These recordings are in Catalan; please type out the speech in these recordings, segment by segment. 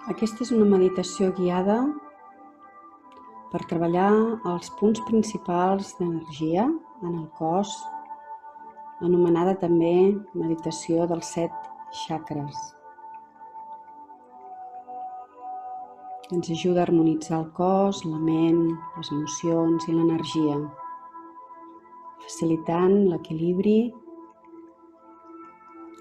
Aquesta és una meditació guiada per treballar els punts principals d'energia en el cos, anomenada també meditació dels 7 xacres. Ens ajuda a harmonitzar el cos, la ment, les emocions i l'energia, facilitant l'equilibri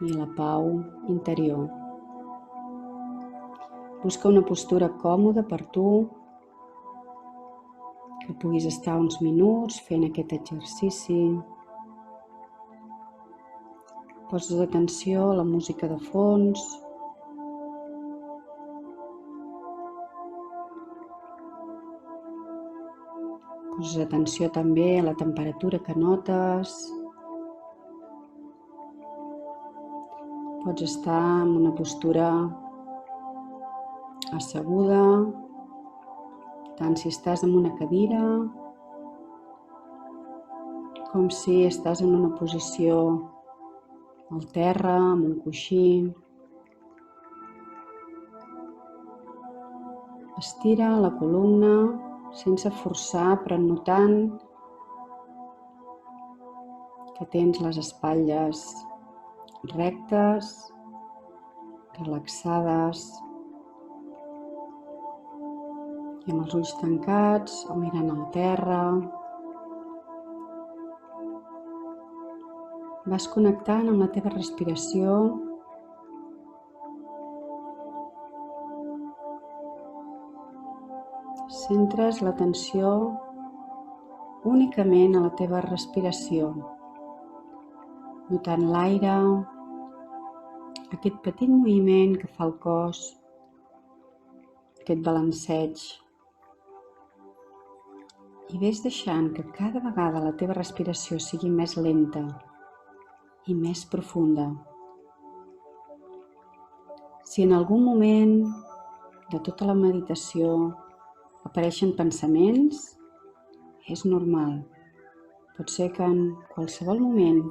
i la pau interior. Busca una postura còmoda per tu, que puguis estar uns minuts fent aquest exercici. Poses atenció a la música de fons. Poses atenció també a la temperatura que notes. Pots estar en una postura asseguda, tant si estàs en una cadira com si estàs en una posició al terra, amb un coixí. Estira la columna sense forçar, però notant que tens les espatlles rectes, relaxades i amb els ulls tancats o mirant al terra. Vas connectant amb la teva respiració. Centres l'atenció únicament a la teva respiració, notant l'aire, aquest petit moviment que fa el cos, aquest balanceig. I ves deixant que cada vegada la teva respiració sigui més lenta i més profunda. Si en algun moment de tota la meditació apareixen pensaments, és normal. Pot ser que en qualsevol moment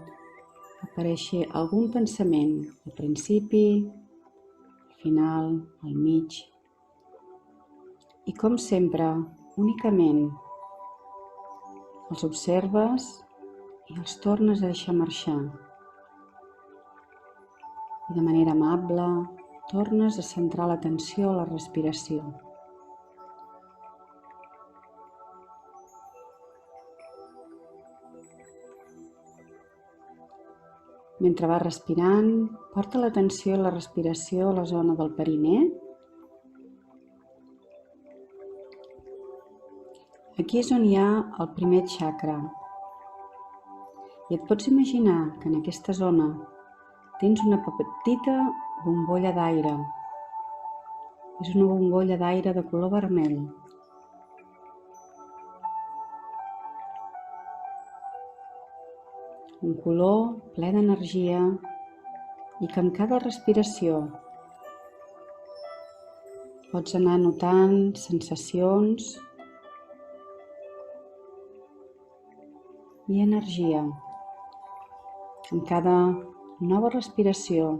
apareixi algun pensament al principi, al final, al mig. I com sempre, únicament els observes i els tornes a deixar marxar. I de manera amable tornes a centrar l'atenció a la respiració. Mentre vas respirant, porta l'atenció a la respiració a la zona del perineu. Aquí és on hi ha el primer xacra. I et pots imaginar que en aquesta zona tens una petita bombolla d'aire. És una bombolla d'aire de color vermell. Un color ple d'energia i que amb cada respiració pots anar notant sensacions i energia. En cada nova respiració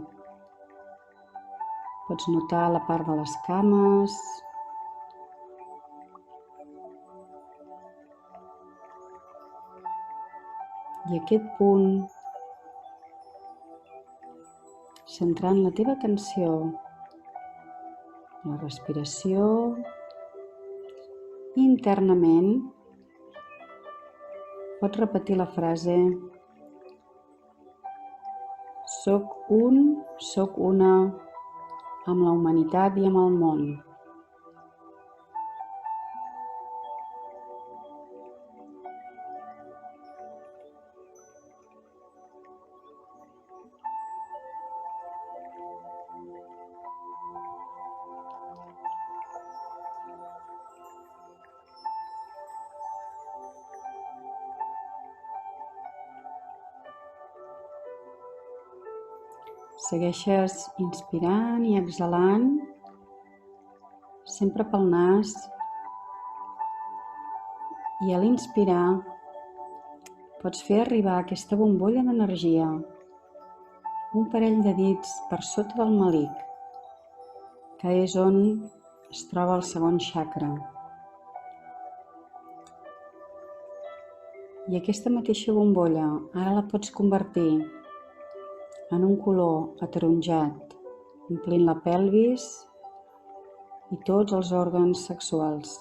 pots notar la part de les cames, i aquest punt, centrant la teva atenció en la respiració i internament, pots repetir la frase: soc un, soc una amb la humanitat i amb el món. Segueixes inspirant i exhalant, sempre pel nas, i a l'inspirar pots fer arribar aquesta bombolla d'energia un parell de dits per sota del melic, que és on es troba el segon chakra. I aquesta mateixa bombolla ara la pots convertir en un color ataronjat, omplint la pelvis i tots els òrgans sexuals.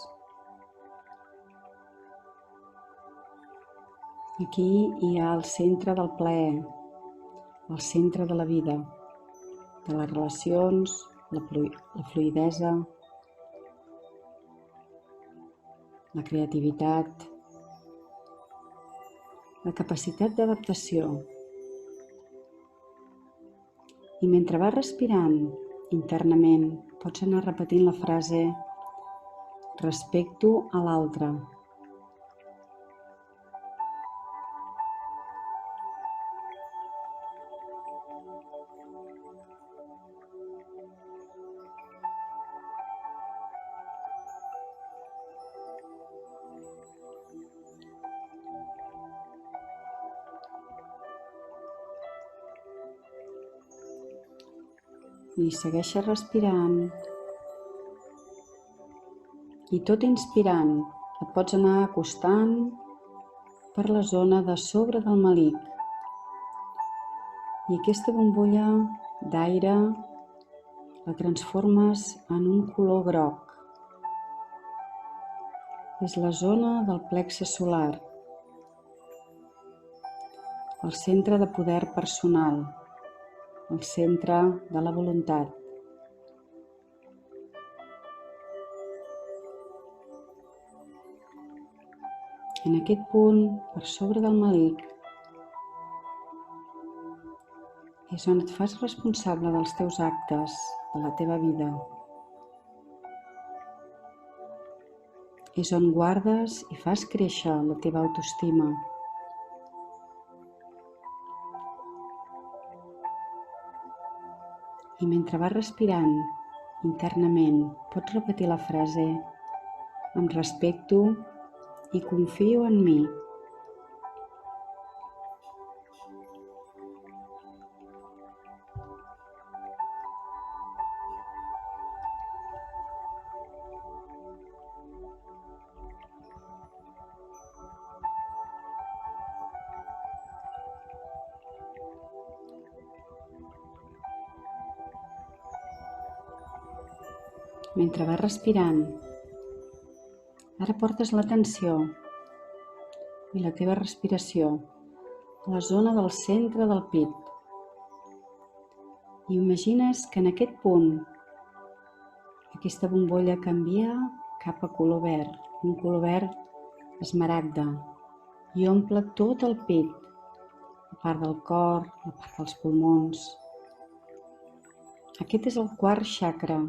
Aquí hi ha el centre del plaer, el centre de la vida, de les relacions, la fluïdesa, la creativitat, la capacitat d'adaptació. I mentre vas respirant internament, pots anar repetint la frase respecto a l'altre. I segueixes respirant. I tot inspirant, et pots anar acostant per la zona de sobre del melic. I aquesta bombolla d'aire la transformes en un color groc. És la zona del plexe solar, el centre de poder personal, el centre de la voluntat. En aquest punt, per sobre del melic, és on et fas responsable dels teus actes, de la teva vida. És on guardes i fas créixer la teva autoestima. I mentre vas respirant internament, pots repetir la frase em respecto i confio en mi. Mentre vas respirant, ara portes l'atenció i la teva respiració a la zona del centre del pit. I imagines que en aquest punt aquesta bombolla canvia cap a color verd, un color verd esmaragda, i omple tot el pit, la part del cor, la part dels pulmons. Aquest és el quart chakra,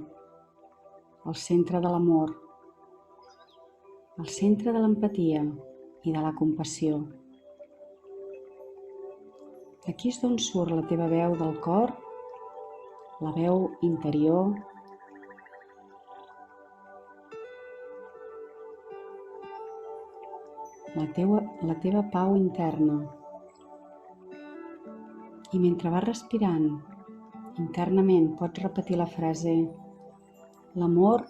el centre de l'amor, el centre de l'empatia i de la compassió. Aquí és d'on surt la teva veu del cor, la veu interior, la teva pau interna. I mentre vas respirant, internament pots repetir la frase l'amor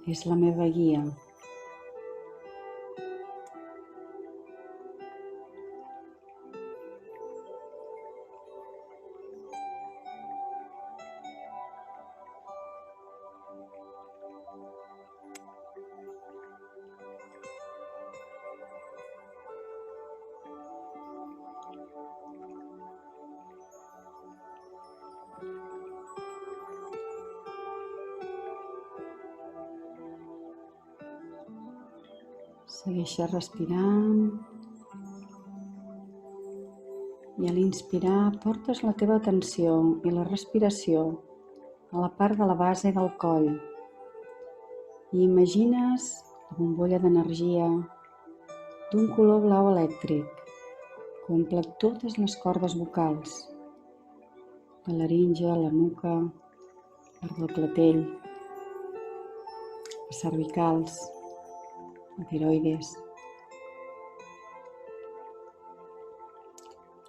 és la meva guia. Segueixes respirant i a l'inspirar portes la teva atenció i la respiració a la part de la base del coll i imagines la bombolla d'energia d'un color blau elèctric que omple totes les cordes vocals, la laringe, la nuca, part del clatell, les cervicals, la tiroides.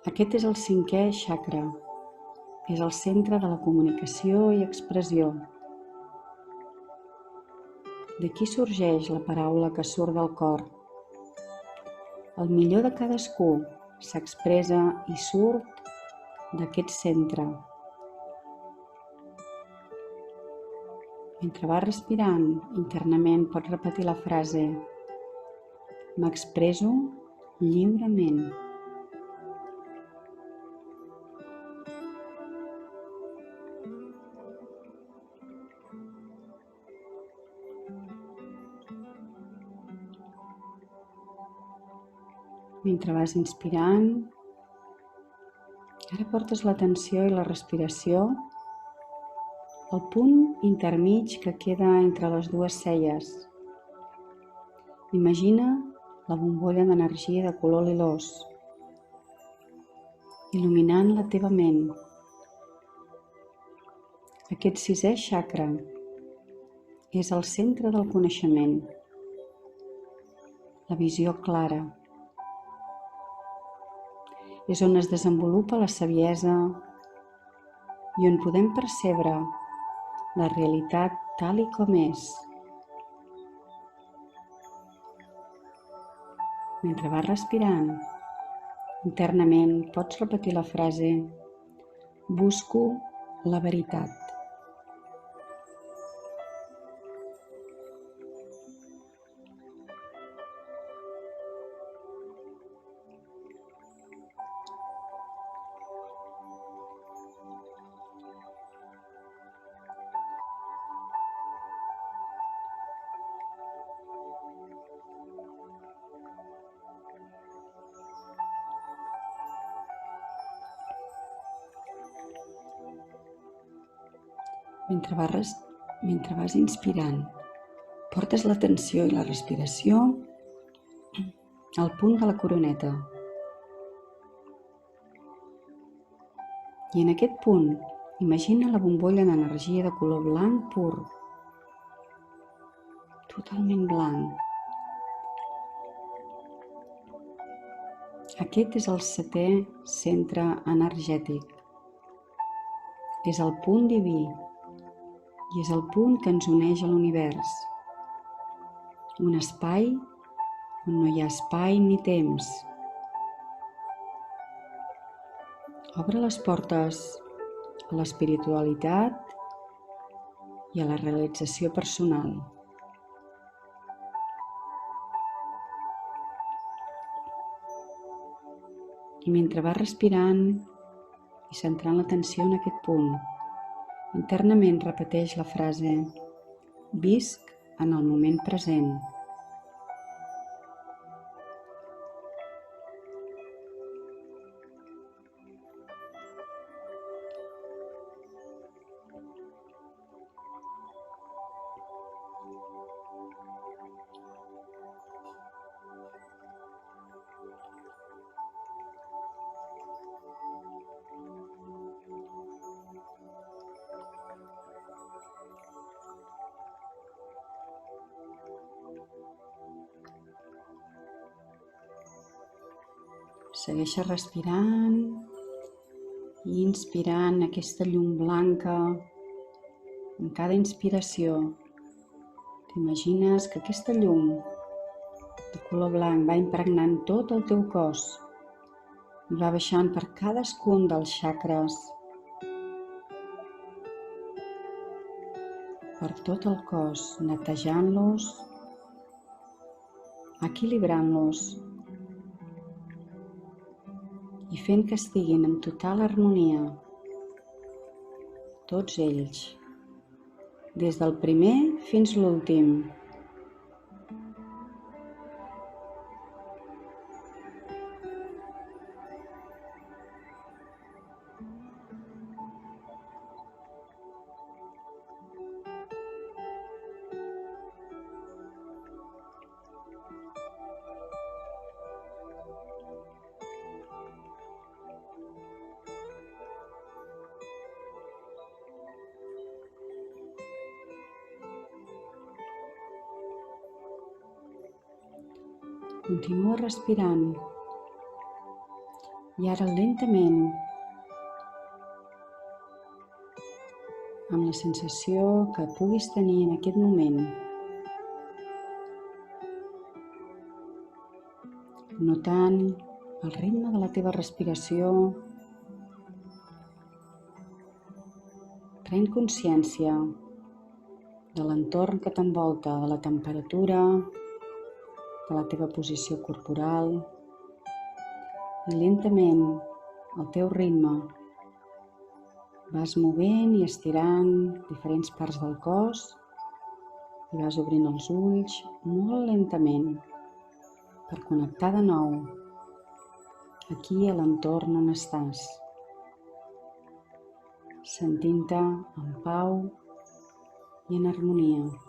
Aquest és el cinquè chakra. És el centre de la comunicació i expressió. D'aquí sorgeix la paraula que surt del cor. El millor de cadascú s'expressa i surt d'aquest centre. Mentre vas respirant, internament pots repetir la frase: m'expresso lliurement. Mentre vas inspirant, ara portes l'atenció i la respiració al punt intermig que queda entre les dues celles. Imagina la bombolla d'energia de color lilós, il·luminant la teva ment. Aquest sisè chakra és el centre del coneixement, la visió clara. És on es desenvolupa la saviesa i on podem percebre la realitat tal i com és. Mentre vas respirant, internament pots repetir la frase: busco la veritat. Mentre vas inspirant, portes l'atenció i la respiració al punt de la coroneta. I en aquest punt, imagina la bombolla d'energia de color blanc pur, totalment blanc. Aquest és el setè centre energètic. És el punt diví i és el punt que ens uneix a l'univers. Un espai on no hi ha espai ni temps. Obre les portes a l'espiritualitat i a la realització personal. I mentre vas respirant i centrant l'atenció en aquest punt, internament repeteix la frase: visc en el moment present. Segueixes respirant i inspirant aquesta llum blanca. En cada inspiració t'imagines que aquesta llum de color blanc va impregnant tot el teu cos i va baixant per cadascun dels xacres, per tot el cos, netejant-los, equilibrant-los i fent que estiguin en total harmonia, tots ells, des del primer fins l'últim. Continua respirant i ara lentament, amb la sensació que puguis tenir en aquest moment, notant el ritme de la teva respiració, pren consciència de l'entorn que t'envolta, de la temperatura, de la teva posició corporal i lentament, al teu ritme, vas movent i estirant diferents parts del cos i vas obrint els ulls molt lentament per connectar de nou aquí a l'entorn on estàs, sentint-te en pau i en harmonia.